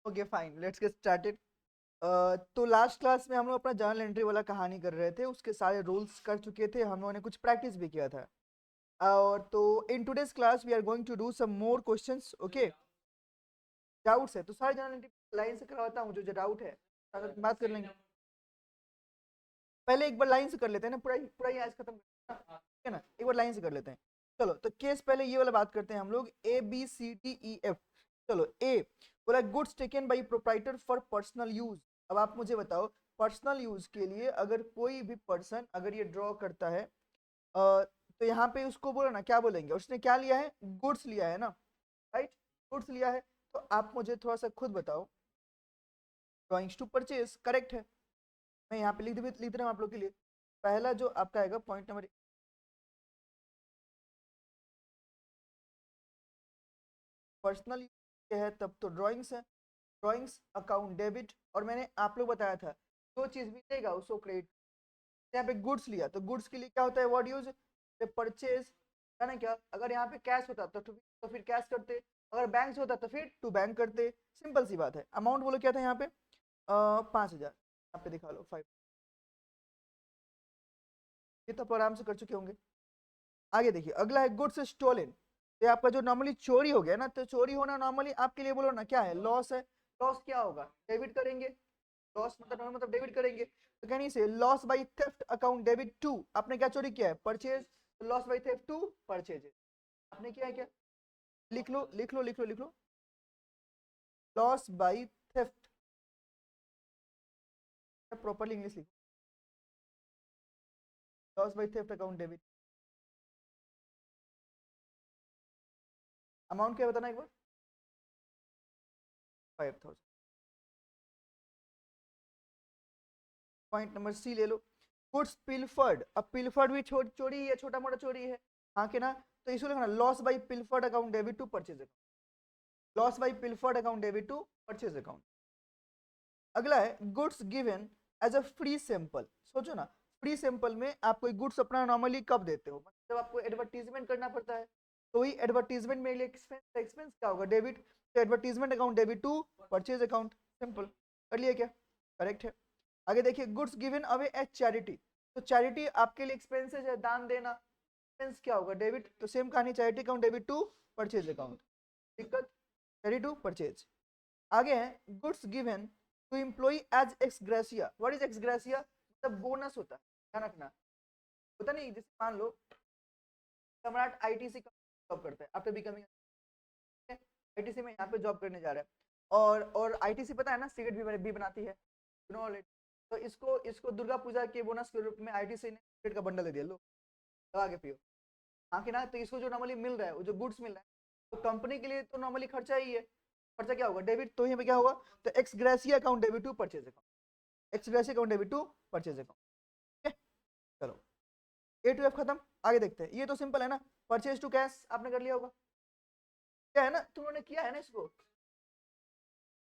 Okay fine, let's get started. तो last class में हम लोग अपना जर्नल एंट्री वाला कहानी कर रहे थे, उसके सारे रूल्स कर चुके थे, हम लोगों ने कुछ प्रैक्टिस भी किया था। और तो in today's class we are going to do some more questions. Okay, doubts है तो सारे जर्नल एंट्री लाइन से करवाता हूँ, जो जो डाउट है अगर बात कर लेंगे। पहले एक बार लाइन से कर लेते हैं ना, पूरा पूरा ही आज खत्म करते हैं ना, ठीक है ना, एक बार लाइन से कर लेते हैं। चलो तो केस पहले ये वाला बात करते हैं हम लोग, ABCDEF। चलो ए बोला goods taken by proprietor for personal use. अब आप मुझे बताओ, पर्सनल यूज के लिए अगर कोई भी पर्सन अगर ये ड्रॉ करता है, तो यहाँ पे उसको बोलो ना, क्या बोलेंगे, उसने क्या लिया है, गुड्स लिया है ना, राइट, गुड्स लिया है। तो आप मुझे थोड़ा सा खुद बताओ, ड्रॉइंग्स टू परचेज करेक्ट है। मैं यहाँ पे लिख रहा हूँ आप लोग के लिए। पहला जो आपका आएगा पॉइंट नंबर, पर्सनल है तब तो ड्राइंग्स है, ड्राइंग्स अकाउंट डेबिट। और मैंने आप लोग बताया था जो चीज भी लेगा उसको क्रेडिट। यहाँ पे गुड्स लिया तो गुड्स के लिए क्या होता है, व्हाट यूज, परचेज, है ना। क्या अगर यहाँ पे कैश होता तो फिर कैश करते, अगर बैंक से होता तो फिर टू बैंक करते। सिंपल सी बात है। अमाउंट बोलो क्या था यहाँ पे, 5,000। यहाँ पे दिखा लो 5, ये तो आप आराम से कर चुके होंगे। आगे देखिए, अगला है गुड्स स्टोलन। तो आपका जो नॉर्मली चोरी हो गया ना, तो चोरी होना नॉर्मली आपके लिए बोलो ना क्या है, लॉस है। लॉस क्या होगा, डेबिट करेंगे। लॉस मतलब डेबिट करेंगे, तो कहनी से loss by theft account debit to, आपने क्या चोरी किया है, purchase. Loss by theft to purchase, आपने किया है क्या, लिख लो लिख लो लिख लो लिख लो, loss by theft, properly English लिखो, loss by theft account debit. Amount क्या बताना एक बार, 5,000। पॉइंट नंबर सी ले लो, गुड्स पिलफर्ड। अब पिलफर्ड भी चोरी ही है, छोटा मोटा चोरी है, हाँ के ना। तो इसको लिखना loss by pilfered account debit to purchase account, loss by pilfered account debit to purchase account. अगला है goods given as a free sample. सोचो ना, फ्री सैंपल में आप कोई गुड्स अपना नॉर्मली कब देते हो, मतलब आपको एडवर्टीजमेंट करना पड़ता है, तो वही एडवर्टीजमेंट में लिए एक्सपेंस, एक्सपेंस क्या होगा, डेबिट। तो advertisement account debit to purchase account, simple कर लिया क्या, करेक्ट है। आगे देखिए, goods given away as charity. तो चैरिटी आपके लिए एक्सपेंसेस है, दान देना, एक्सपेंस क्या होगा, डेबिट। तो सेम कहानी, charity account debit to purchase account, दिक्कत, चैरिटी टू परचेज। आगे है goods given to employ as ex gratia. What is ex gratia, मतलब बोनस होता है, ध्यान रखना। होता नहीं, जैसे मान लो सम्राट आईटीसी का जॉब करता है, आफ्टर बिकमिंग आईटीसी में यहाँ पे जॉब करने जा रहा है, और आईटीसी पता है ना सिगरेट भी बनाती है, यू नो। तो इसको इसको दुर्गा पूजा के बोनस के रूप में आईटीसी ने सिगरेट का बंडल दे दिया, लो लगा के पियो, हाँ कि ना। तो इसको जो नॉर्मली मिल रहा है, वो जो गुड्स मिल रहा है, तो कंपनी के लिए तो नॉर्मली खर्चा ही है, खर्चा क्या होगा, डेबिट। तो यहाँ पे क्या होगा, तो ex gratia account debit to purchase account, ex gratia account debit to purchase account, ठीक है। चलो ए टू एफ खत्म। आगे देखते हैं, ये तो सिंपल है ना, परचेज टू कैश आपने कर लिया होगा, क्या है ना, तुमने किया है ना इसको।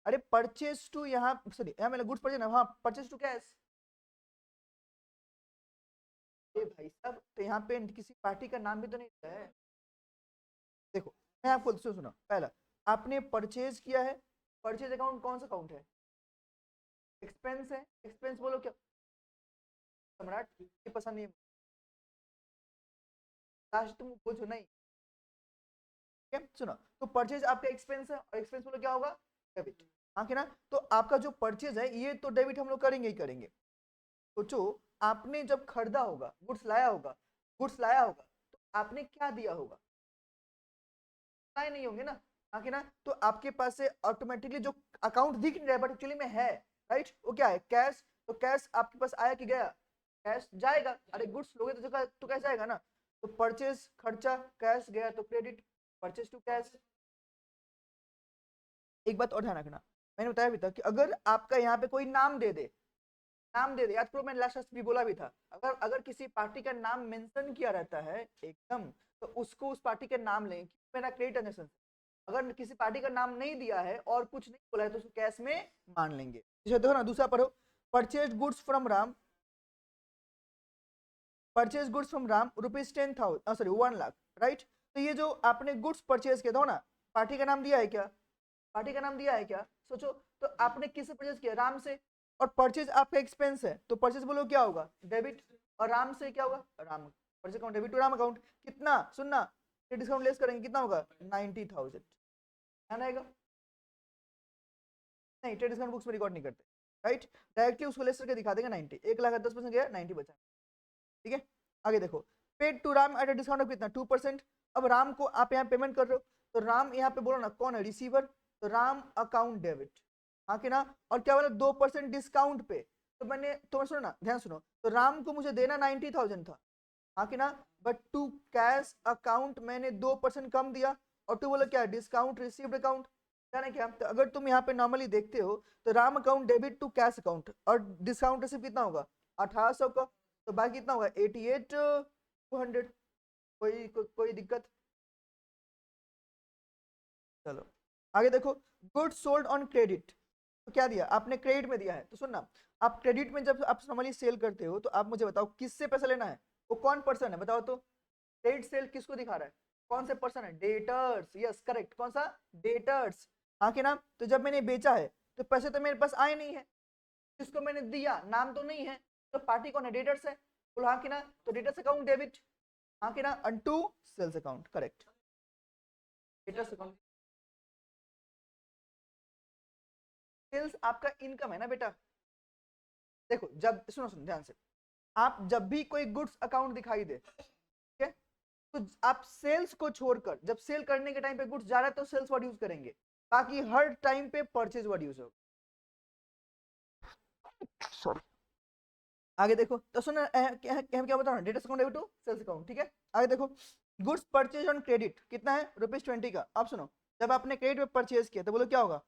अरे परचेज टू, यहाँ सॉरी यहाँ मैंने गुड्स परचेज ना, हाँ परचेज टू कैश। ए भाई साहब, तो यहाँ पे किसी पार्टी का नाम भी तो नहीं दिया है। देखो मैं आपको सुनो, पहला आपने परचेज किया है, परचेज अकाउंट कौन सा अकाउंट है, एक्सपेंस है, एक्सपेंस बोलो क्या, सम्राट ये पसंद नहीं है, लास्ट तुम पूछो नहीं, ठीक है सुनो। तो परचेज आपका एक्सपेंस है, और एक्सपेंस बोलो क्या होगा, डेबिट, हाँ कि ना। तो आपका जो परचेज है ये तो डेबिट हम लोग करेंगे ही करेंगे। सोचो, आपने जब खरीदा होगा, गुड्स लाया होगा, गुड्स लाया होगा, तो आपने क्या दिया होगा, लाए नहीं होंगे ना, हाँ कि ना। तो आपके पास से ऑटोमेटिकली जो अकाउंट दिख नहीं रहा है बट एक्चुअली में है, राइट, वो क्या है, कैश। तो कैश आपके पास आया कि गया, कैश जाएगा, अरे गुड्स लोगे तो जगह तो कैश आएगा ना। तो परचेज खर्चा, कैश गया तो क्रेडिट, परचेज टू कैश। एक बात और ध्यान रखना, मैंने बताया भी था कि अगर आपका यहाँ पे कोई नाम दे दे, नाम दे दे, याद करो मैंने लास्ट भी बोला भी था, अगर अगर किसी पार्टी का नाम मेंशन किया रहता है एकदम, तो उसको उस पार्टी के नाम लें, मेरा क्रेडिट ट्रांजेक्शन। अगर किसी पार्टी का नाम नहीं दिया है और कुछ नहीं बोला है तो उसको कैश में मान लेंगे। देखो ना, दूसरा पढ़ो, purchase goods from Ram, purchase goods from Ram ₹10,000, sorry 1 lakh, right. तो ये जो आपने गुड्स परचेज किया था ना, पार्टी का नाम दिया है क्या, पार्टी का नाम दिया है क्या, सोचो। तो आपने किससे परचेज किया, राम से, और परचेज आपका एक्सपेंस है, तो परचेज बोलो क्या होगा, डेबिट, और राम से क्या होगा, Ram, purchase account debit to Ram account, कितना, सुनना, ये डिस्काउंट लेस करेंगे कितना होगा, 90,000, ध्यान आएगा। नहीं, ट्रेड डिस्काउंट बुक्स में रिकॉर्ड नहीं करते, राइट, डायरेक्टली उसको लेस करके दिखा देंगे 90, 1,10% गया, 90 बचा, ठीक है। आगे देखो, paid to Ram at a discount of कितना, 2%। अब राम को आप यहाँ पेमेंट कर रहे हो, तो राम यहाँ पे बोलो ना कौन है, रिसीवर, तो राम अकाउंट डेबिट, हाँ कि ना, और क्या बोला, 2% डिस्काउंट पे, तो मैंने, तुम्हें सुनो ना, ध्यान सुनो, तो राम को मुझे देना 90,000 था, हाँ कि ना, बट टू कैश अकाउंट मैंने 2% कम दिया, और टू बोला क्या, डिस्काउंट रिसीव्ड अकाउंट, जाने क्या। तो अगर तुम यहाँ पे नॉर्मली देखते हो, तो Ram account debit to cash account, और डिस्काउंट रिसीव कितना होगा, 1800 का, तो बाकी कितना होगा, 88,200, कोई दिक्कत। चलो आगे देखो, गुड्स सोल्ड ऑन क्रेडिट, तो क्या दिया आपने, क्रेडिट में दिया है, तो सुनना, आप क्रेडिट में जब आप नॉर्मली सेल करते हो, तो आप मुझे बताओ किससे पैसा लेना है, वो कौन पर्सन है, बताओ तो, क्रेडिट सेल किसको दिखा रहा है, कौन से पर्सन है, डेटर्स, यस करेक्ट, कौन सा, डेटर्स, हाँ के नाम। तो जब मैंने बेचा है, तो पैसे तो मेरे पास आए नहीं है, जिसको मैंने दिया नाम तो नहीं है, तो पार्टी कौन है, डेटर्स है, बोलो हाँ कि ना, तो डेटर्स अकाउंट डेबिट, हाँ कि ना, unto sales account, correct, debtors account, sales आपका इनकम है ना बेटा। देखो जब, सुनो सुनो ध्यान से, आप जब भी कोई गुड्स अकाउंट दिखाई दे, ठीक है, तो आप सेल्स को छोड़कर, जब सेल करने के टाइम पे गुड्स जा रहा है तो सेल्स वर्ड यूज करेंगे, बाकी हर टाइम पे परचेज वर्ड यूज होगा, सॉरी। आगे देखो, तो सुनो हम क्या बता रहे हैं, debtor account debit to sales account, ठीक है। आगे देखो, गुड्स परचेज ऑन क्रेडिट कितना है, ₹20 का। अब सुनो, जब आपने क्रेडिट पे परचेज किया, तो बोलो क्या होगा,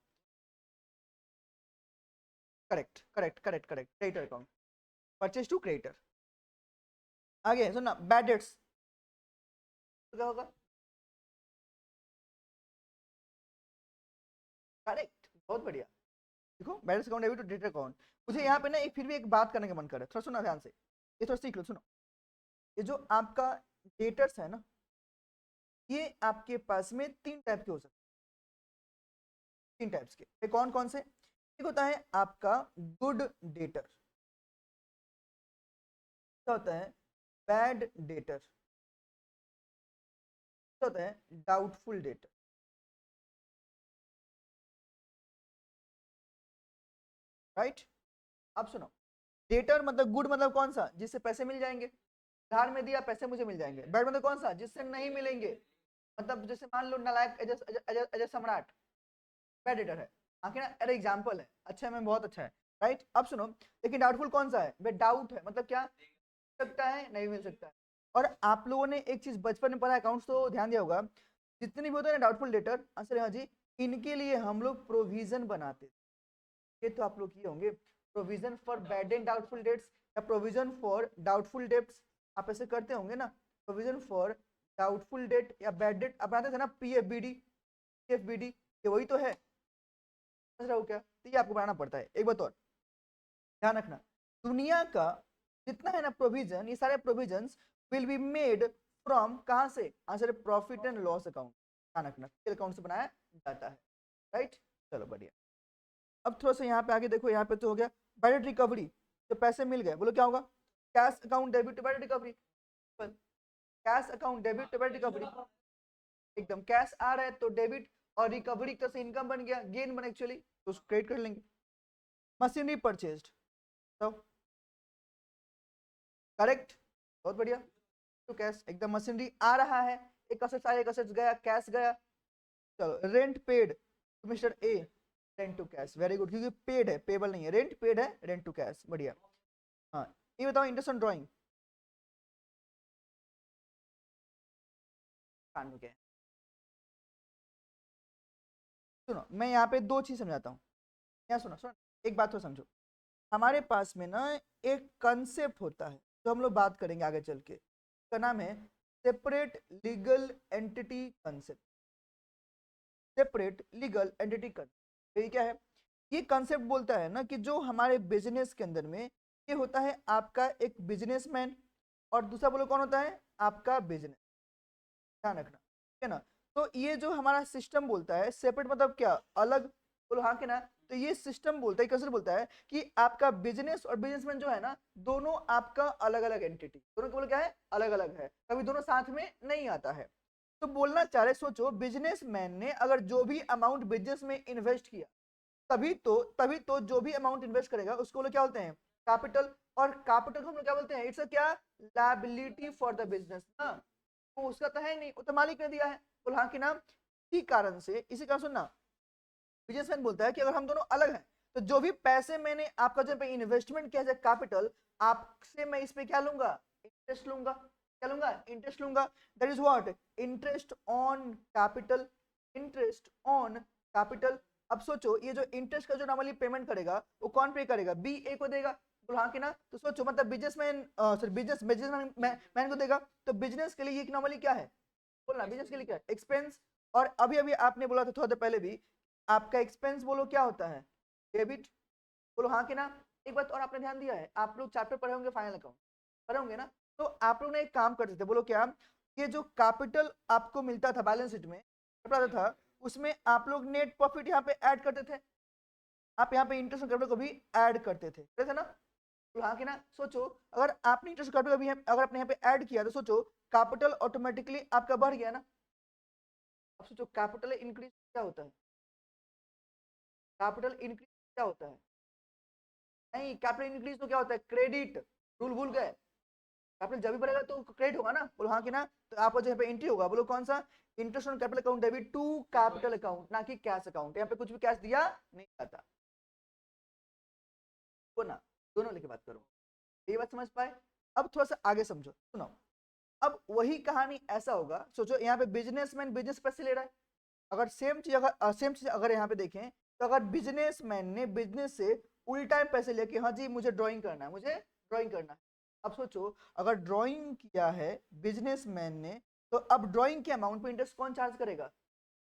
correct correct correct correct, creditor account, purchase to creditor. आगे सुनना, बैड डेट्स, तो क्या होगा, करेक्ट, बहुत बढ़िया। देखो, balance account debit to debtor account. मुझे यहाँ पे ना एक फिर भी एक बात करने का मन कर रहा है, थोड़ा सुना ध्यान से, ये थोड़ा सीख लो, सुनो, ये जो आपका डेटर्स है ना, ये आपके पास में 3 टाइप के हो सकते हैं, 3 टाइप्स के, ये कौन कौन से, एक होता है आपका गुड डेटर, होता है बैड डेटर, होता है डाउटफुल डेटर, राइट। अब सुनो, डेटर मतलब गुड मतलब कौन सा, जिससे पैसे मिल जाएंगे, उधार में दिया पैसे मुझे मिल जाएंगे, बैड मतलब कौन सा, जिससे नहीं मिलेंगे, मतलब जैसे मान लो नालायक अजय अजय अजय अजय सम्राट, बैड डेटर है, आखिर अरे एग्जाम्पल है, अच्छा में बहुत अच्छा है, राइट। अब सुनो, लेकिन डाउटफुल कौन सा है, बे डाउट है, मतलब क्या, सकता है नहीं मिल सकता है। और आप लोगों ने एक चीज बचपन में पढ़ा, अकाउंट्स तो ध्यान दिया होगा, जितने भी होते हैं डाउटफुल डेटर, आंसर है हाँ जी, इनके लिए हम लोग प्रोविजन बनाते थे, ये तो आप लोग किए होंगे, provision for bad and doubtful debts, या प्रोविजन फॉर डाउटफुल डेट्स, आप ऐसे करते होंगे ना, प्रोविजन फॉर डाउटफुल डेट या बैड डेट आप बनाते थे ना, पीएफबीडी, ये वही तो है, समझ रहे हो क्या, तो ये आपको बनाना पड़ता है। एक बात और ध्यान रखना, दुनिया का जितना है ना प्रोविजन, ये सारे provisions will be made from कहां से, आंसर है प्रॉफिट एंड लॉस अकाउंट, ध्यान रखना, अकाउंट से बनाया जाता है, राइट। चलो बढ़िया। अब थोड़ा सा यहाँ पे आगे देखो, यहाँ पे तो हो गया बैड रिकवरी, तो पैसे मिल गए, बोलो क्या होगा, cash account debit to bad recovery, cash account debit to bad recovery, एकदम कैश आ रहा है तो डेबिट, और रिकवरी का से इनकम बन गया, गेन बन एक्चुअली, तो उसको क्रेडिट कर लेंगे। मशीनरी परचेज्ड, तो करेक्ट, बहुत बढ़िया, तो कैश, एकदम मशीनरी आ रहा है, एक असेट्स आया, एक असेट्स गया, कैश गया। चलो, rent paid to mister A, rent to cash, very good, क्योंकि पेड है, पेबल नहीं है, रेंट पेड है, रेंट टू कैश, बढ़िया। हाँ, ये बताओ इंटरेस्ट ऑन ड्राइंग, कान में क्या है? सुनो, मैं यहाँ पे 2 चीज समझाता हूँ, यहाँ सुनो सुनो, एक बात तो समझो, हमारे पास में ना एक कंसेप्ट होता है, जो हम लोग बात करेंगे आगे चल के, उसका नाम है separate legal entity concept, separate legal entity concept, ये क्या है, ये कंसेप्ट बोलता है ना कि जो हमारे बिजनेस के अंदर में, ये होता है आपका एक बिजनेसमैन, और दूसरा बोलो कौन होता है, आपका बिजनेस, ध्यान रखना, ठीक है ना। तो ये जो हमारा सिस्टम बोलता है सेपरेट मतलब क्या, अलग, बोलो हाँ के ना। तो ये सिस्टम बोलता है, कैसे बोलता है कि आपका बिजनेस और बिजनेसमैन जो है ना, दोनों आपका अलग अलग एंटिटी, दोनों केवल क्या है, अलग अलग है, कभी दोनों साथ में नहीं आता है। तो बोलना चाह रहे, सोचो बिजनेसमैन ने अगर जो भी अमाउंट बिजनेस में इन्वेस्ट किया, तभी तो जो भी अमाउंट इन्वेस्ट करेगा उसको लोग क्या बोलते हैं, कैपिटल। और कैपिटल को हम लोग क्या बोलते हैं, इट्स क्या, लायबिलिटी फॉर द बिजनेस ना। तो उसका तो है नहीं, वो तो मालिक ने दिया है, बोल हाँ कि ना। इसी कारण सुनना, बिजनेसमैन बोलता है कि अगर हम दोनों अलग हैं तो जो भी पैसे मैंने आपका जो पे इन्वेस्टमेंट किया है कैपिटल, आपसे मैं इस पे क्या लूंगा, इंटरेस्ट लूंगा। क्या लूंगा, इंटरेस्ट लूंगा। That is what, interest on capital. Interest on capital. अब सोचो ये जो इंटरेस्ट का जो नॉर्मली पेमेंट करेगा वो कौन पे करेगा, बी ए को देगा, बोल हाँ कि ना। तो सोचो मतलब बिजनेसमैन सॉरी बिजनेसमैन मैन को देगा, तो बिजनेस के लिए ये नॉर्मली क्या है, बोलना बिजनेस के लिए क्या है, एक्सपेंस। और अभी अभी आपने बोला था थोड़ा देर पहले भी, आपका एक्सपेंस बोलो क्या होता है, डेबिट। बोलो हाँ कि ना। एक बात और आपने ध्यान दिया है, आप लोग चैप्टर पढ़े होंगे फाइनल अकाउंट, पढ़े होंगे ना। तो आप लोग ने एक काम करते थे, बोलो क्या, ये जो कैपिटल आपको मिलता था बैलेंस शीट में पता था, उसमें आप लोग नेट प्रॉफिट यहाँ पे ऐड करते थे, आप यहाँ पे इंटरेस्ट कैपिटल को भी ऐड करते थे ना। तो हाँ कि ना। सोचो अगर आपने इंटरेस्ट कैपिटल भी अगर आपने यहाँ पे ऐड किया तो सोचो कैपिटल ऑटोमेटिकली आपका बढ़ गया ना। अब सोचो कैपिटल इंक्रीज क्या होता है, कैपिटल इंक्रीज क्या होता है, नहीं कैपिटल इंक्रीज तो क्या होता है, क्रेडिट। रूल भूल गए, कैपिटल जब भी बढ़ेगा तो क्रेडिट होगा ना, बोलो हाँ कि ना। तो आपको जो यहाँ पे एंट्री होगा, बोलो कौन सा, interest on capital account debit to capital account, ना कि कैश अकाउंट। यहाँ पे कुछ भी कैश दिया नहीं जाता, वो ना, दोनों लेके बात करो, ये बात समझ पाए। अब थोड़ा सा आगे समझो, सुनो। अब वही कहानी ऐसा होगा, सोचो यहाँ पे बिजनेसमैन बिजनेस पैसे ले रहा है, अगर सेम चीज अगर यहाँ पे देखें, तो अगर बिजनेसमैन ने बिजनेस से उल्टा पैसे लेके, हाँ जी मुझे ड्राइंग करना है, मुझे ड्राइंग करना है। अब सोचो अगर ड्राइंग किया है बिजनेसमैन ने, तो अब ड्राइंग के अमाउंट पे इंटरेस्ट कौन चार्ज करेगा,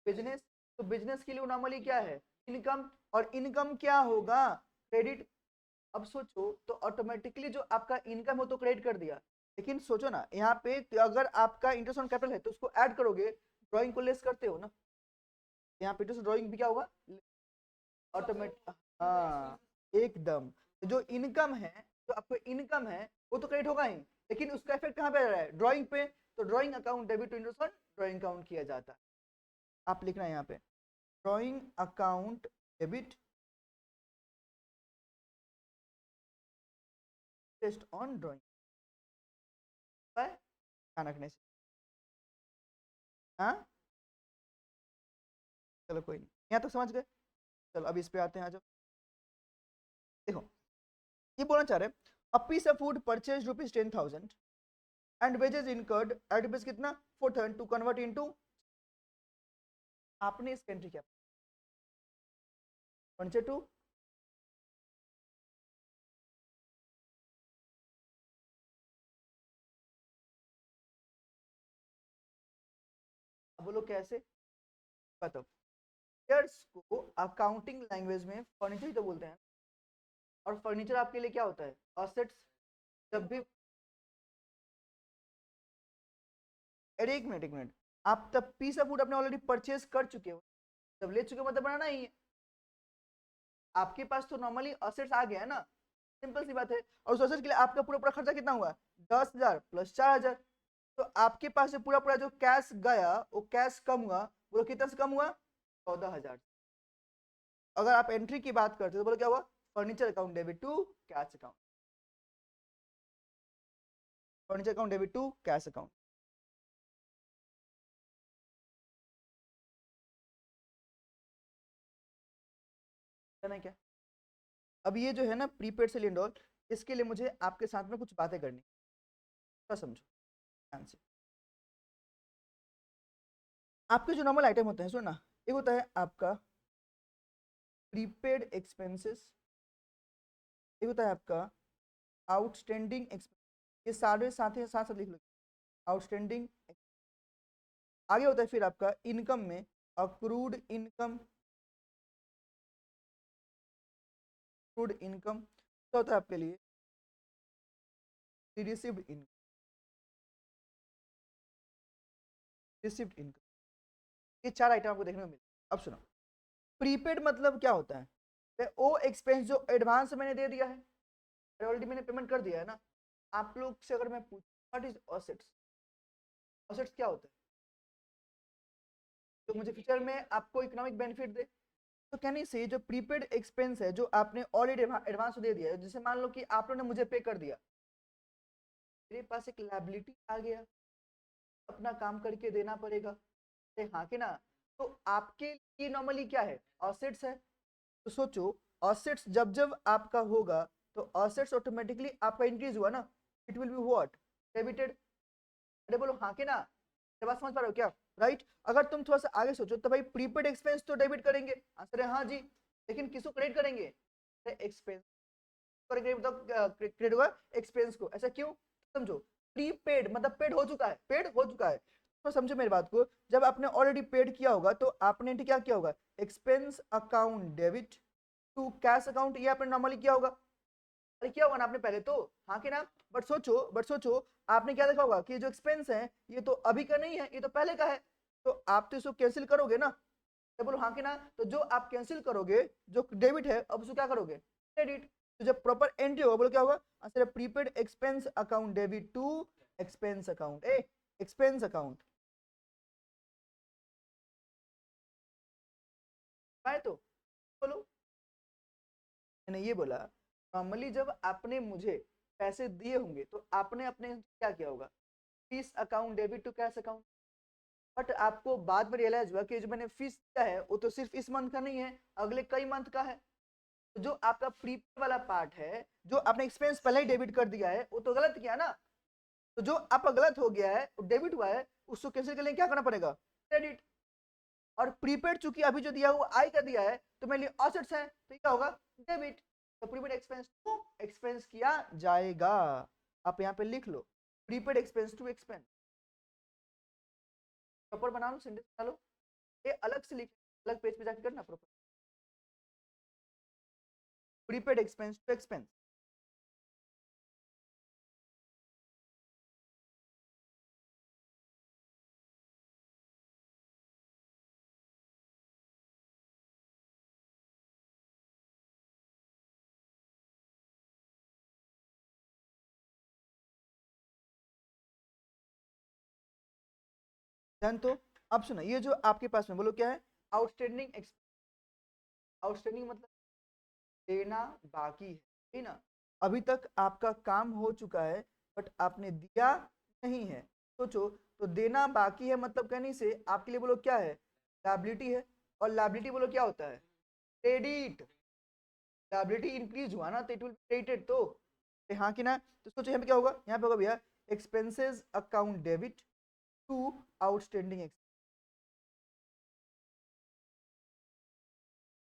बिजनेस। तो बिजनेस के लिए नॉर्मली क्या है, इनकम, और इनकम क्या होगा, क्रेडिट। अब सोचो तो ऑटोमेटिकली जो आपका इनकम हो तो क्रेडिट कर दिया, लेकिन सोचो ना यहाँ पे अगर आपका इंटरेस्ट ऑन कैपिटल है तो उसको ऐड करोगे, ड्राइंग को लेस करते हो ना, यहाँ पे ड्राइंग भी क्या होगा, ऑटोमेटिक। हाँ एकदम, जो इनकम है, जो आपको इनकम है वो तो क्रेडिट होगा ही, लेकिन उसका इफेक्ट कहाँ पे आ रहा है, ड्राइंग पे। तो drawing account debit to interest on drawing account किया जाता है। आप लिखना है यहाँ पे, drawing account debit interest on drawing, ध्यान रखने से। हाँ चलो कोई नहीं, यहाँ तो समझ गए। चलो अब इस पे आते हैं, आ जाओ। देखो ये बोलना चाह रहे हैं, a piece of food purchase ₹10,000 and wages incurred at rupees कितना 4,000 टू कन्वर्ट इनटू, आपने इस कंट्री क्या फर्नीचर टू, बोलो कैसे, बताओ। फर्नीचर्स को अकाउंटिंग लैंग्वेज में फर्नीचर ही तो बोलते हैं, और फर्नीचर आपके लिए क्या होता है, असेट्स। जब भी, अरे एक मिनट, आप तब पीस ऑफ फूड अपने ऑलरेडी परचेज कर चुके हो, जब ले चुके हो मतलब बनाना ही है, आपके पास तो नॉर्मली असेट्स आ गया है ना, सिंपल सी बात है। और उस असेट के लिए आपका पूरा पूरा खर्चा कितना हुआ, 10,000 प्लस 4,000। तो आपके पास से पूरा पूरा जो कैश गया वो कैश कम हुआ, बोलो कितना से कम हुआ, 14,000। अगर आप एंट्री की बात करते हो तो बोलो क्या हुआ, furniture account debit to cash account, furniture account debit to cash account. है क्या। अब ये जो है ना प्रीपेड सेल एंड ऑल, इसके लिए मुझे आपके साथ में कुछ बातें करनी, थोड़ा समझो ध्यान से। आपके जो नॉर्मल आइटम होते हैं, सुनो ना, एक होता है आपका प्रीपेड एक्सपेंसेस, एक होता है आपका आउटस्टैंडिंग एक्सपेंस, ये सारे साथ ही साथ साथ लिख लो, आउटस्टैंडिंग। आगे होता है फिर आपका इनकम में अक्रूड इनकम, अक्रूड इनकम। तो होता है आपके लिए रिसीव्ड इनकम, रिसीव्ड इनकम। ये 4 आइटम आपको देखने को मिले। अब सुनो, प्रीपेड मतलब क्या होता है? वो एक्सपेंस जो एडवांस मैंने दे दिया है, ऑलरेडी मैंने पेमेंट कर दिया है ना। आप लोग से अगर मैं पूछूं व्हाट इज असेट्स, असेट्स क्या होता है तो मुझे फ्यूचर में आपको इकोनॉमिक बेनिफिट दे। तो कहने से जो प्रीपेड एक्सपेंस है जो आपने ऑलरेडी एडवांस दे दिया है, जैसे मान लो कि आप लोगों ने मुझे पे कर दिया, मेरे पास एक लायबिलिटी आ गया, अपना काम करके देना पड़ेगा। अरे हाँ कि ना? तो आपके लिए नॉर्मली क्या है? असेट्स है। तो सोचो, असेट्स जब जब आपका होगा तो असेट्स ऑटोमेटिकली आपका इंक्रीज हुआ ना, it will be what? Debited. अरे बोलो हाँ कि ना? ये बात समझ पा रहे हो क्या? राइट। अगर तुम थोड़ा सा आगे सोचो तो भाई प्रीपेड एक्सपेंस तो डेबिट करेंगे, आंसर है हाँ जी। लेकिन किसको क्रेडिट करेंगे? एक्सपेंस करेंगे, मतलब क्रेडिट होगा एक्सपेंस को। ऐसा क्यों? समझो, प्रीपेड मतलब पेड हो चुका है, पेड हो चुका है। तो समझो मेरी बात को, जब आपने ऑलरेडी पेड किया होगा तो आपने क्या किया होगा? Expense account debit to cash account, ये आपने नॉर्मली किया होगा। अरे किया होगा ना आपने पहले तो, हाँ कि ना? बट सोचो आपने क्या देखा होगा कि जो एक्सपेंस है ये तो अभी का नहीं है, ये तो पहले का है। तो आप तो इसको कैंसिल करोगे ना? तो बोलो हाँ कि ना? तो जो आप कैंसिल करोगे, जो डेबिट है, अब उसको क्या करोगे? क्रेडिट। तो जब प्रॉपर एंट्री होगा, बोलो क्या होगा answer? Prepaid expense account debit to expense account, expense account. पाए तो बोलो। मैंने ये बोला, नॉर्मली जब आपने मुझे पैसे दिए होंगे तो आपने अपने क्या किया होगा? Fees account debit to cash account. But आपको बाद में रियलाइज हुआ कि जो मैंने फीस दिया है वो तो सिर्फ इस मंथ का नहीं है, अगले कई मंथ का है। तो जो आपका प्रीपेड वाला पार्ट है, जो आपने एक्सपेंस पहले ही डेबिट कर दिया है, वो तो गलत किया ना। तो जो आपका गलत हो गया है, डेबिट हुआ है, उसको कैंसिल करने क्या करना पड़ेगा? क्रेडिट। और प्रीपेड चूंकि अभी जो दिया हुआ आई का दिया है तो मेरे लिए असेट्स है, तो क्या होगा? डेबिट। तो प्रीपेड एक्सपेंस टू एक्सपेंस किया जाएगा। आप यहाँ पे लिख लो, prepaid expense to expense. Proper बना लो, सेंटेंस बना लो। ये अलग से लिख, अलग पेज पे जाकर करना proper. Prepaid expense to expense. Done. तो अब सुना, ये जो आपके पास में बोलो क्या है? आउटस्टैंडिंग। आउटस्टैंडिंग मतलब देना बाकी है, ठीक ना? अभी तक आपका काम हो चुका है बट आपने दिया नहीं है। सोचो, तो देना बाकी है मतलब कहने से आपके लिए बोलो क्या है? लायबिलिटी है। और लायबिलिटी बोलो क्या होता है? क्रेडिट। लायबिलिटी इंक्रीज हुआ ना तो इट विल क्रेडिटेड। तो हाँ कि ना? तो सोचो यहाँ पे क्या होगा? यहाँ पे होगा भैया expenses account debit to outstanding.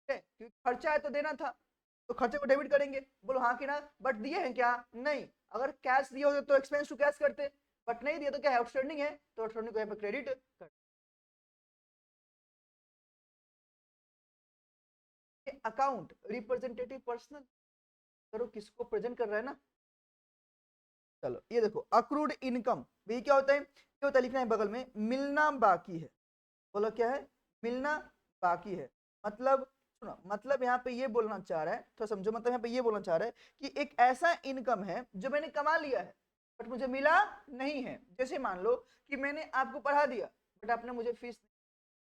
क्योंकि खर्चा है तो देना था, तो खर्चे को डेबिट करेंगे। बोलो हाँ कि ना? बट दिए हैं क्या? नहीं। अगर कैश दिए होते तो एक्सपेंस टू कैश करते, बट नहीं दिए तो क्या है? आउटस्टैंडिंग है, तो आउटस्टैंडिंग को यहाँ पे क्रेडिट कर। अकाउंट रिप्रेजेंटेटिव पर्सनल, करो किसको प्रेजेंट कर रहा है ना। चलो ये देखो, अक्रूड इनकम, ये क्या होता है? ये होता है, लिखना है बगल में, मिलना बाकी है। बोलो क्या है? मिलना बाकी है। मतलब सुनो, मतलब यहाँ पे ये बोलना चाह रहा है, तो समझो, मतलब यहाँ पे ये बोलना चाह रहा है कि एक ऐसा इनकम है जो मैंने कमा लिया है बट मुझे मिला नहीं है। जैसे मान लो कि मैंने आपको पढ़ा दिया बट आपने मुझे फीस,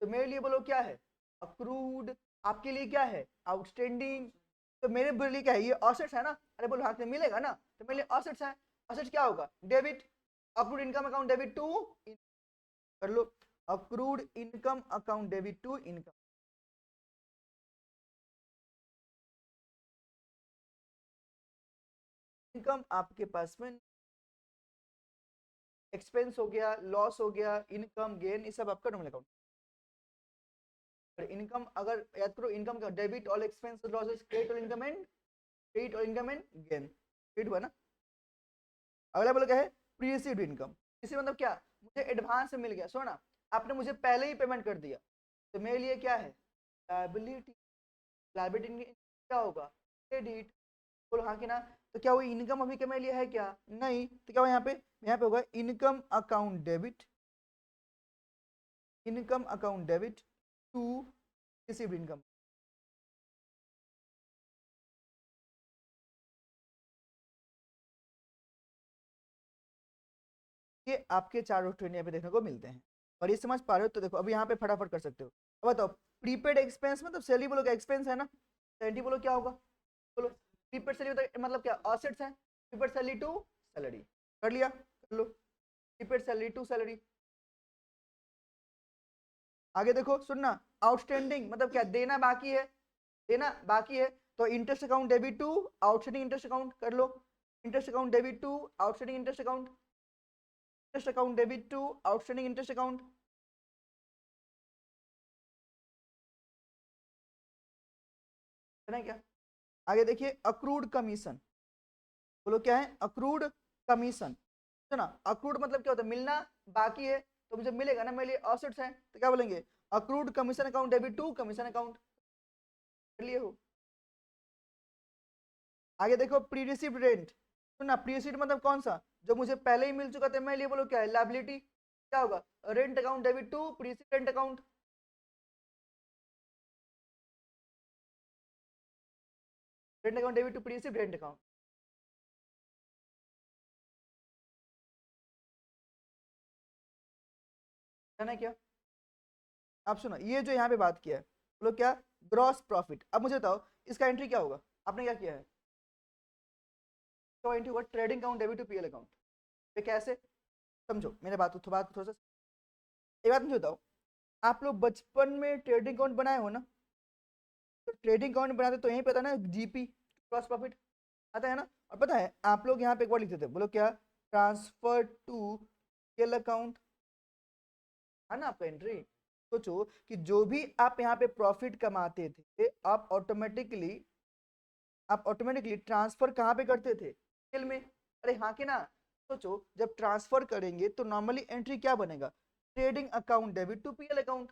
तो मेरे लिए बोलो क्या है? अक्रूड। आपके लिए क्या है? आउटस्टैंडिंग। तो मेरे लिए क्या है? ये असेट्स है ना। अरे बोलो हाथ में मिलेगा ना, तो मेरे लिए असेट्स है। असेट्स क्या होगा? Debit. Accrued income account debit to, कर लो, accrued income account debit to income. Income आपके पास में एक्सपेंस हो गया, लॉस हो गया, इनकम गेन, ये सब आपका नॉर्मल अकाउंट। इनकम अगर याद करो, इनकम का debit all expense losses, credit all income and, credit all income and gain. Credit हुआ ना? अगला बोलो क्या है? Pre received income. इसी मतलब क्या? मुझे एडवांस में मिल गया, सोना आपने मुझे पहले ही पेमेंट कर दिया, तो मेरे लिए क्या है? लायबिलिटी। लायबिलिटी क्या होगा? क्रेडिट। बोलो हाँ कि ना? तो क्या वो इनकम अभी के मेरे लिए है क्या? नहीं। तो क्या हुआ यहाँ पे? यहाँ पे होगा income account debit, income account debit to received income. ये आपके चारों ट्रेंड यहाँ पे देखने को मिलते हैं। और ये समझ पा रहे हो तो देखो अभी यहाँ पे फटाफट कर सकते हो। अब बताओ प्रीपेड एक्सपेंस मतलब सैलरी बोलो क्या एक्सपेंस है ना, सैलरी बोलो क्या होगा, बोलो प्रीपेड सैलरी मतलब क्या असेट्स है, प्रीपेड सैलरी टू सैलरी, कर लिया, कर लो प्रीपेड सैलरी टू सैलरी। आगे देखो सुनना, आउटस्टैंडिंग मतलब क्या देना बाकी है, देना बाकी है तो interest account debit to outstanding interest account कर लो, interest account debit to outstanding interest account, interest account debit to outstanding interest account. है क्या? आगे देखिए अक्रूड कमीशन, बोलो क्या है अक्रूड कमीशन, सुना अक्रूड मतलब क्या होता है मिलना बाकी है तो मुझे मिलेगा ना, मेरे लिए असेट्स है तो क्या बोलेंगे accrued commission account debit to commission account, कर लिए हो। आगे देखो प्री रिसीव्ड रेंट, सुना प्री रिसीव्ड मतलब कौन सा जो मुझे पहले ही मिल चुका था, मैं लिए बोलो क्या है लायबिलिटी, क्या होगा rent account debit to pre received rent account, rent account debit to pre received rent account. है ना क्या? आप सुनो ये जो यहाँ पे बात किया है बोलो क्या ग्रॉस प्रॉफिट, अब मुझे बताओ इसका एंट्री क्या होगा, आपने क्या किया है तो एंट्री होगा trading account debit to PL account. ये कैसे समझो मेरे बात थोड़ा सा, एक बात मुझे बताओ आप लोग बचपन में ट्रेडिंग अकाउंट बनाए हो ना, तो ट्रेडिंग अकाउंट बनाते तो यही पता ना जीपी ग्रॉस प्रॉफिट आता है ना, और पता है आप लोग यहाँ पे एक बार लिखते थे बोलो क्या ट्रांसफर टू पीएल अकाउंट, है ना आपका एंट्री। सोचो कि जो भी आप यहाँ पे प्रॉफिट कमाते थे आप ऑटोमेटिकली ट्रांसफर कहाँ पे करते थे पीएल में, अरे हाँ कि ना। सोचो जब ट्रांसफर करेंगे तो नॉर्मली एंट्री क्या बनेगा trading account debit to PL account,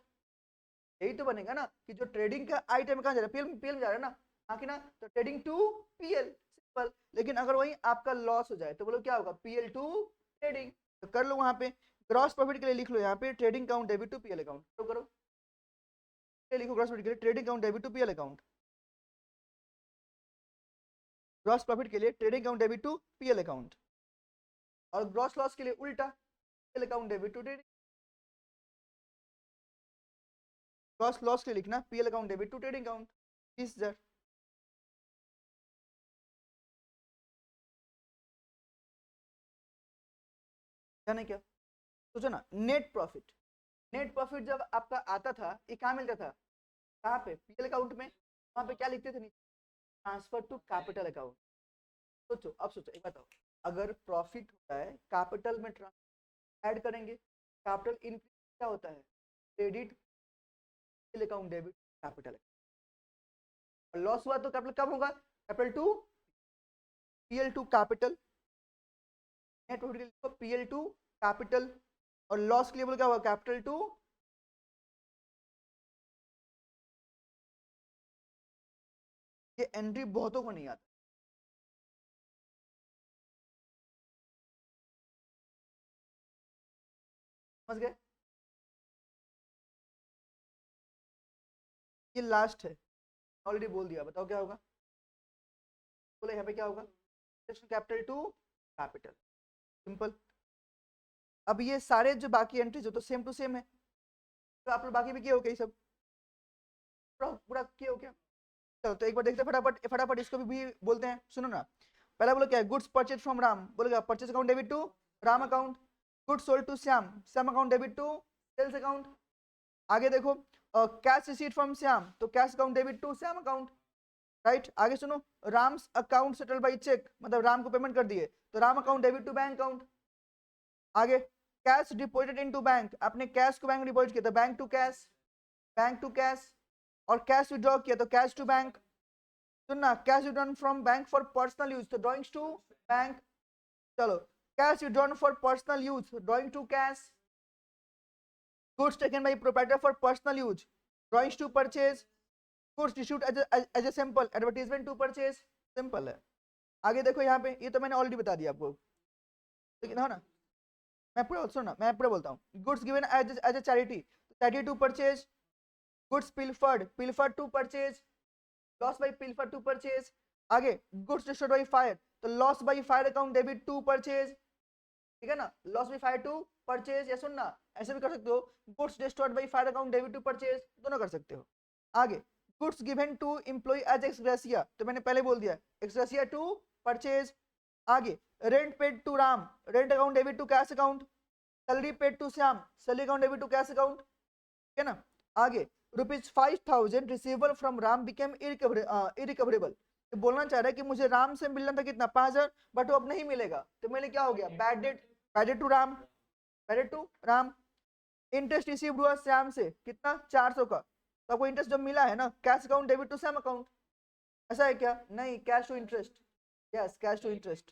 यही तो बनेगा ना कि जो ट्रेडिंग का आइटम कहाँ जा रहा है पीएल में जा रहा है ना, हाँ कि ना, तो ट्रेडिंग टू पीएल सिंपल। लेकिन अगर वही आपका लॉस हो जाए तो बोलो क्या होगा पीएल टू ट्रेडिंग, तो कर लो वहां पे ग्रॉस प्रॉफिट के लिए लिख लो यहाँ पे trading account debit to PL account, तो करो लिखो ग्रॉस प्रॉफिट के लिए trading account debit to PL account, gross profit के लिए trading account debit to PL account, और ग्रॉस लॉस के लिए उल्टा PL account debit to trading, gross loss के लिए लिखना PL account debit to trading account 20,000। जाने क्या सोचो ना नेट प्रॉफिट जब आपका आता था ये कहाँ मिलता था, कहाँ पे पीएल अकाउंट में, वहां पे क्या लिखते थे नीचे ट्रांसफर टू कैपिटल अकाउंट। सोचो अब सोचो एक बताओ अगर प्रॉफिट होता है कैपिटल में ऐड करेंगे, कैपिटल इंक्रीज क्या होता है क्रेडिट अकाउंट डेबिट कैपिटल, और लॉस हुआ तो कैपिटल कम होगा capital to PL to capital, net profit के लिए पीएल टू कैपिटल, और लॉस के लिए बोल क्या होगा कैपिटल टू, ये एंट्री बहुतों को नहीं आता, समझ गए। ये लास्ट है ऑलरेडी बोल दिया, बताओ क्या होगा, बोले यहाँ पे क्या होगा कैपिटल टू कैपिटल सिंपल। अब ये सारे जो बाकी एंट्रीज हो तो सेम टू सेम है, तो आप लोग बाकी भी किए हो क्या सब पूरा पूरा किए हो क्या, चलो तो एक बार देखते हैं फटाफट फटाफट इसको भी बोलते हैं सुनो ना। पहला बोलो क्या है गुड्स परचेज फ्रॉम राम, बोलेगा purchase account debit to Ram account, goods sold to Shyam Shyam account debit to sales account. आगे देखो कैश रिसीट फ्रॉम श्याम तो cash account debit to Shyam account, right. आगे सुनो Ram's account settle by cheque मतलब राम को पेमेंट कर दिए तो Ram account debit to bank account. आगे कैश डिपॉजिटेड इनटू बैंक, आपने कैश को बैंक में डिपॉजिट किया तो बैंक टू कैश, और कैश विड्रॉ किया तो कैश टू बैंक। सुनना cash withdrawn from bank for personal use तो ड्रॉइंग्स टू बैंक, चलो cash withdrawn for personal use drawing to cash, goods taken by proprietor for personal use drawings to purchase, goods issued as a sample advertisement to purchase, simple है। आगे देखो यहाँ पे ये तो मैंने ऑलरेडी बता दिया आपको, लेकिन है ना मैं पूरा सुनो ना मैं पूरा बोलता हूँ goods given as a charity, 32 purchase. Goods pilfered, pilfered to purchase, loss by pilfer to purchase. आगे goods destroyed by fire, तो loss by fire account debit to purchase, ठीक है ना, loss by fire to purchase। या सुनना ऐसे भी कर सकते हो, goods destroyed by fire account debit to purchase, दोनों कर सकते हो। आगे goods given to employee as ex gratia, तो मैंने पहले बोल दिया ex gratia to purchase। आगे rent paid to Ram, rent account debit to cash account। Salary paid to Shyam, salary account debit to cash account, ठीक है ना। आगे ₹5,000 receivable from Ram became irrecoverable, बोलना चाह रहा है कि मुझे राम से मिलना था कितना 5,000, बट वो अब नहीं मिलेगा, तो मेरे लिए क्या हो गया bad debt, bad debt to Ram, bad debt to Ram. Interest received हुआ श्याम से कितना 400 का, तो आपको इंटरेस्ट जब मिला है ना cash account debit to Shyam account, ऐसा है क्या, नहीं cash to interest, yes cash to interest,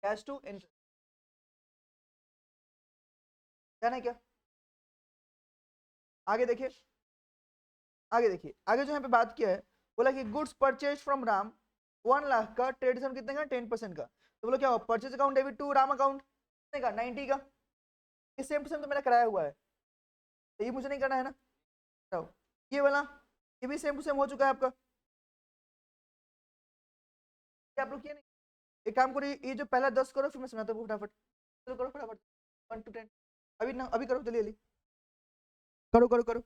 cash to interest, है ना क्या। आगे देखिए, आगे देखिए, आगे जो यहाँ पे बात किया है, बोला कि goods purchase from Ram 1 lakh का, ट्रेडिशन कितने का 10% का, तो बोलो क्या हो purchase account debit to Ram account कितने का 90 का, ये सेम टू सेम तो मेरा कराया हुआ है, तो ये मुझे नहीं करना है ना। तो ये वाला ये भी सेम टू सेम हो चुका है आपका, ये आप लोग किए नहीं। एक काम करो, ये जो पहला 10 करो, फिर मैं सुनाता हूँ फटाफट, चलो करो फटाफट 1 to 10, अभी ना अभी करो जल्दी जल्दी, करो करो करो।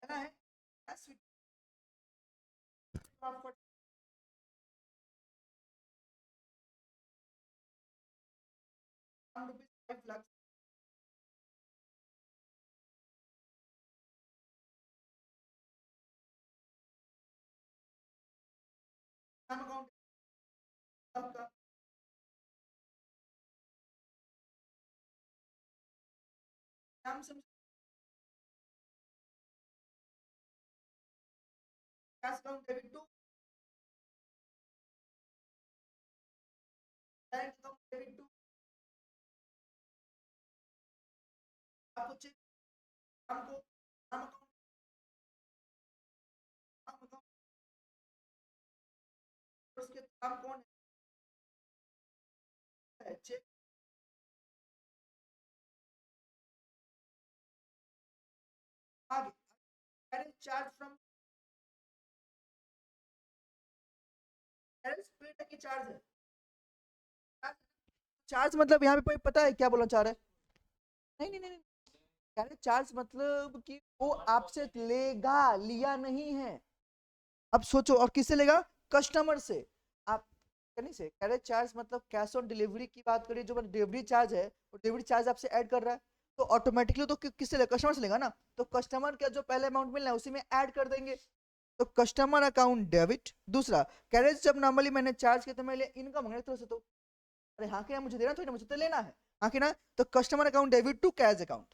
है ना, है आपको ₹5 लाख अकाउंट आपका, नाम से cash account debit to bank account debit to, आपको चेक नाम को नाम अकाउंट, नाम अकाउंट, उसके नाम कौन है चेक। आगे carriage charge from, carriage paid की चार्ज है, चार्ज मतलब यहाँ पे पता है क्या बोलना चाह रहा है? नहीं नहीं नहीं, कैरेज चार्ज मतलब कि वो आपसे लेगा, लिया नहीं है। अब सोचो, और किससे लेगा? कस्टमर से। आप नहीं से कैरेज चार्ज मतलब कैश ऑन डिलीवरी की बात करिए, जो डिलीवरी चार्ज है वो डिलीवरी चार्ज आपसे ऐड कर रहा है, तो ऑटोमेटिकली तो किससे लेगा? कस्टमर से लेगा ना। तो कस्टमर का जो पहले अमाउंट मिलना है उसी में ऐड कर देंगे, तो कस्टमर अकाउंट डेबिट। दूसरा, कैरेज जब नॉर्मली मैंने चार्ज किया तो मैं इनकम मांगे थोड़ा सा, तो अरे हाँ कि ना, मुझे देना थोड़ी ना, मुझे तो लेना है, हाँ कि ना। तो customer account debit to cash account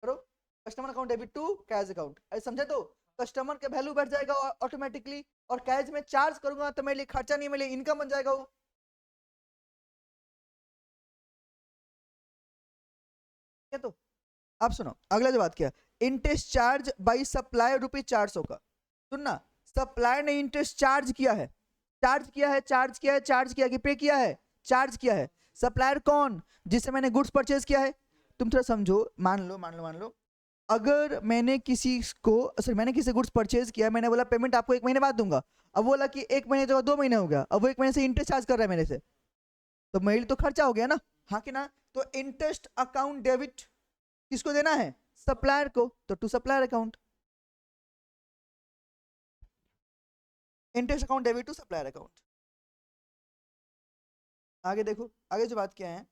करो, customer account debit to cash account, अरे समझे? तो कस्टमर का वैल्यू बढ़ जाएगा ऑटोमेटिकली, और कैश में चार्ज करूंगा तो मेरे लिए खर्चा नहीं, मेरे लिए इनकम बन जाएगा वो। क्या? तो अब सुनो अगला जो बात किया, इंटरेस्ट चार्ज बाई सप्लाई ₹400 का। सुनना, सप्लाई ने इंटरेस्ट चार्ज किया है, चार्ज किया है, चार्ज किया है, चार्ज किया कि पे किया है? चार्ज किया है। सप्लायर कौन? जिससे मैंने गुड्स परचेज किया है। तुम थोड़ा समझो, मान लो अगर मैंने किसी को, सॉरी, मैंने किसी गुड्स परचेज किया, मैंने बोला पेमेंट आपको 1 महीने बाद दूंगा, अब बोला कि 1 महीने जगह 2 महीने हो गया, अब वो 1 महीने से इंटरेस्ट चार्ज कर रहा है मेरे से, तो मेरे लिए तो खर्चा हो गया ना, हाँ कि ना। तो इंटरेस्ट अकाउंट डेबिट किसको देना है? सप्लायर को, तो to supplier account, interest account debit to supplier account. आगे देखो, आगे जो बात क्या है,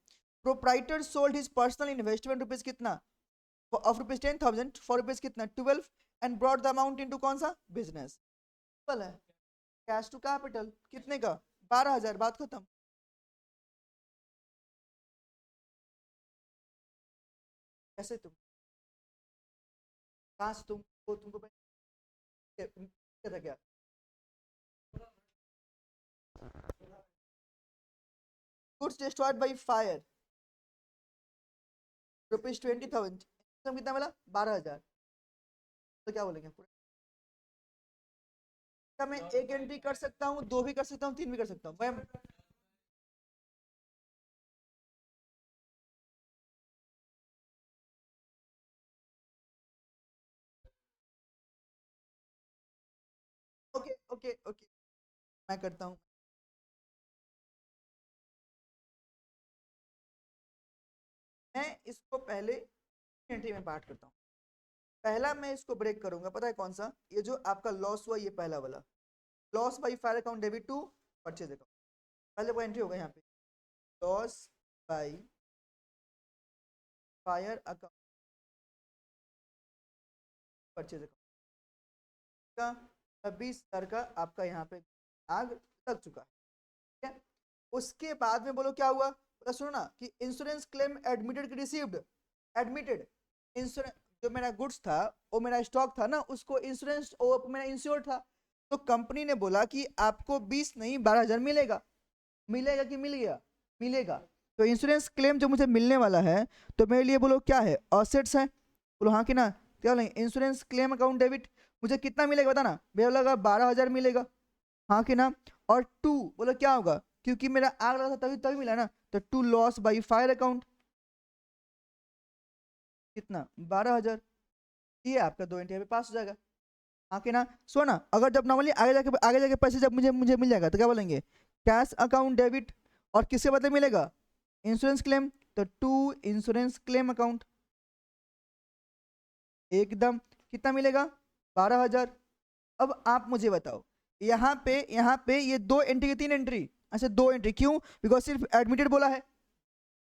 proprietor sold his personal investment rupees कितना, ऑफ ₹10,000 फॉर रुपीज कितना 12, and brought the amount into कौन सा बिजनेस? है कैश टू कैपिटल कितने का? 12,000, बात खत्म। कैसे तुम, कहाँ से तुमको क्या था क्या? गुड्स डिस्ट्रॉयड बाई फायर ₹20,000, कितना मिला? 12,000। तो क्या बोलेंगे पूरा? क्या मैं एक एंट्री कर सकता हूँ, दो भी कर सकता हूँ, तीन भी कर सकता हूँ मैं? ओके ओके ओके, मैं करता हूँ। मैं इसको पहले एंट्री में बांट करता हूँ। पहला मैं इसको ब्रेक करूंगा, पता है कौन सा? ये जो आपका लॉस हुआ, ये पहला वाला, loss by fire account debit to purchase account, पहले वो एंट्री होगा यहाँ पे, loss by fire account purchase account का 20,000 का आपका यहाँ पे आग लग चुका है, ठीक है। उसके बाद में बोलो क्या हुआ, बोला सुनो ना कि insurance claim admitted received, admitted insurance, जो मेरा गुड्स था, वो मेरा स्टॉक था ना, उसको इंश्योरेंस, वो मेरा इंश्योर था, तो कंपनी ने बोला कि आपको 20 नहीं 12,000 मिलेगा। मिलेगा कि मिल गया? मिलेगा। तो इंश्योरेंस क्लेम जो मुझे मिलने वाला है, तो मेरे लिए बोलो क्या है? असेट्स है। बोलो हाँ कि ना, क्या बोलेंगे? इंश्योरेंस क्लेम अकाउंट डेबिट, मुझे कितना मिलेगा बताना भैया? लगा 12,000 मिलेगा, हाँ कि ना। और टू बोलो क्या होगा, क्योंकि मेरा आग लगा था तभी तभी मिला ना, तो to loss by fire account कितना? 12,000। ये आपका दो इंडिया पे पास हो जाएगा, हाँ कि ना। सो ना, अगर जब नॉर्मली आगे जाके पैसे जब मुझे मुझे मिल जाएगा तो क्या बोलेंगे? कैश अकाउंट डेबिट, और किसके बदले मिलेगा? इंश्योरेंस क्लेम, तो टू इंश्योरेंस क्लेम अकाउंट, एकदम कितना मिलेगा? 12,000। अब आप मुझे बताओ, यहाँ पे ये दो एंट्री की तीन एंट्री, अच्छा दो एंट्री क्यों? बिकॉज सिर्फ एडमिटेड बोला है,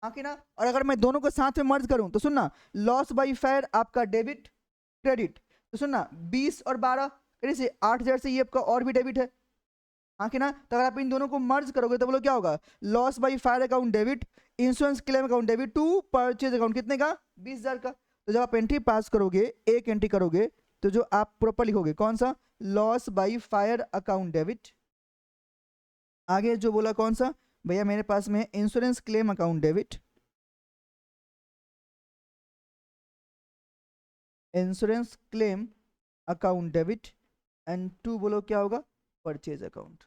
हाँ कि ना। और अगर मैं दोनों को साथ में मर्ज करूं तो सुनना, लॉस बाई फायर आपका डेबिट क्रेडिट, तो सुनना 20 और 12 करीब से 8,000 से ये आपका और भी डेबिट है, हाँ कि ना। तो अगर आप इन दोनों को मर्ज करोगे तो बोलो क्या होगा? Loss by fire account debit, insurance claim account debit to purchase account कितने का? 20,000 का। तो जब आप एंट्री पास करोगे, एक एंट्री करोगे, तो जो आप प्रॉपर लिखोगे कौन सा? Loss by fire account debit. आगे जो बोला कौन सा भैया? मेरे पास में insurance claim account debit, insurance claim account debit, and to बोलो क्या होगा? Purchase account,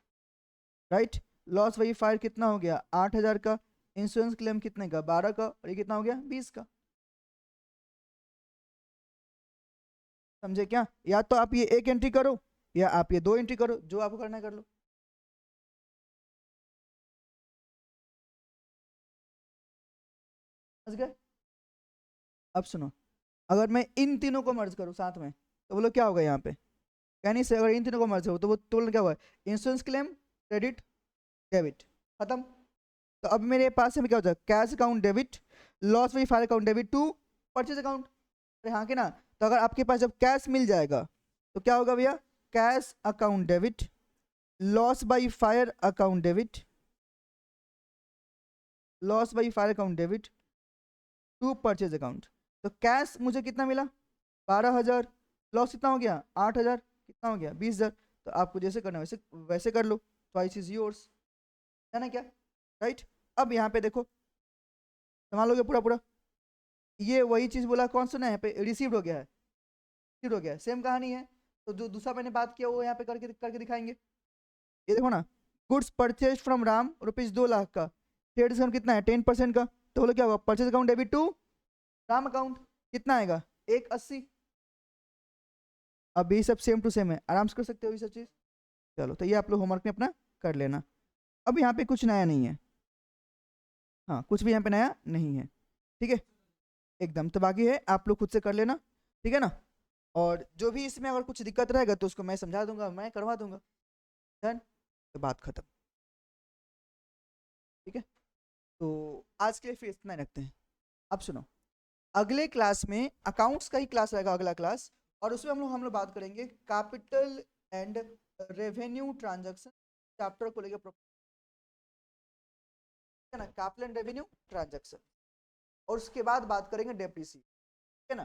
right. Loss by fire कितना हो गया? 8,000 का। इंश्योरेंस क्लेम कितने का? 12 का। और ये कितना हो गया? 20 का। समझे क्या? या तो आप ये एक एंट्री करो, या आप ये दो एंट्री करो, जो आपको करना है कर लो। समझ गए? अब सुनो, अगर मैं इन तीनों को मर्ज करूँ साथ में तो बोलो क्या होगा यहाँ पे? यानी से अगर इन तीनों को मर्ज हो तो वो तुरंत क्या होगा? इंश्योरेंस क्लेम, क्रेडिट, डेबिट, खत्म। तो अब मेरे पास में क्या होता है? Cash account debit, loss by fire account debit to purchase account. अरे हाँ के ना? तो अगर आपके पास जब कैश मिल जाएगा तो क्या होगा भैया? Cash account debit, loss by fire account debit, loss by fire account debit to purchase account. तो कैश मुझे कितना मिला? 12,000। लॉस कितना हो गया? 8,000। कितना हो गया? 20,000। तो आपको जैसे करना है वैसे वैसे कर लो। ट्वाइस इज योर्स, है ना क्या? राइट। अब यहाँ पे देखो, संभालोगे पूरा पूरा? ये वही चीज बोला, कौन सुना है यहाँ पे? रिसीव्ड हो गया है, रिसीव्ड हो गया है, सेम कहानी है। तो जो दूसरा मैंने बात किया वो यहाँ पे करके करके दिखाएंगे। ये देखो ना, goods purchase from Ram ₹2 lakh का, ट्रेड डिस्काउंट कितना है? 10% का। तो बोलो क्या होगा? Purchase account debit to Ram account, कितना आएगा? 180। अब ये सब सेम टू सेम है, आराम से कर सकते हो ये सब चीज। चलो, तो ये आप लोग होमवर्क में अपना कर लेना। अब यहाँ पे कुछ नया नहीं है, हाँ कुछ भी यहाँ पे नया नहीं है, ठीक है एकदम। तो बाकी है आप लोग खुद से कर लेना, ठीक है ना? और जो भी इसमें अगर कुछ दिक्कत रहेगा तो उसको मैं समझा दूंगा, मैं करवा दूंगा। डन, तो बात खत्म, ठीक है। तो आज के लिए फिर इतना ही रखते हैं। अब सुनो, अगले क्लास में अकाउंट्स का ही क्लास रहेगा, अगला क्लास, और उसमें हम लोग बात करेंगे capital and revenue transaction chapter को लेकर, है ना? कैपिटल एंड रेवेन्यू ट्रांजैक्शन, और उसके बाद बात करेंगे डेप्रिसिएशन, ठीक है ना?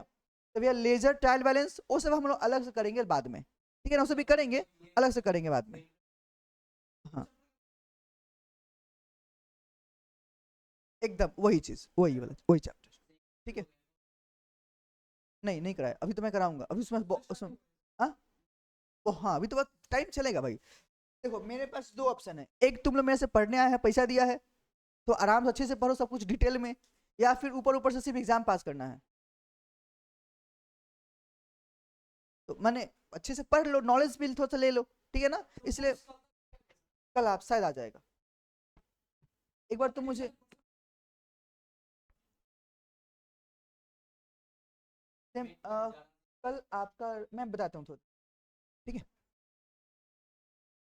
तो भैया लेजर ट्रायल बैलेंस वो सब हम लोग अलग से करेंगे बाद में, ठीक है ना? उसे भी करेंगे, अलग से करेंगे बाद में। हाँ एकदम वही चीज, वही वाला वही चैप्टर, ठीक है। नहीं नहीं कराया अभी, तो मैं कराऊंगा अभी उसमें उसमें। हाँ वो, हाँ अभी तो बस टाइम चलेगा भाई। देखो मेरे पास दो ऑप्शन है, एक तुम लोग मेरे से पढ़ने आए हैं, पैसा दिया है, तो आराम से अच्छे से पढ़ो सब कुछ डिटेल में, या फिर ऊपर ऊपर से सिर्फ एग्जाम पास करना है। तो मैंने अच्छे से पढ़ लो, नॉलेज भी थोड़ा सा ले लो, ठीक है ना? इसलिए कल आप शायद आ जाएगा, एक बार तुम मुझे कल आपका मैं बताता हूँ थोड़ा, ठीक है?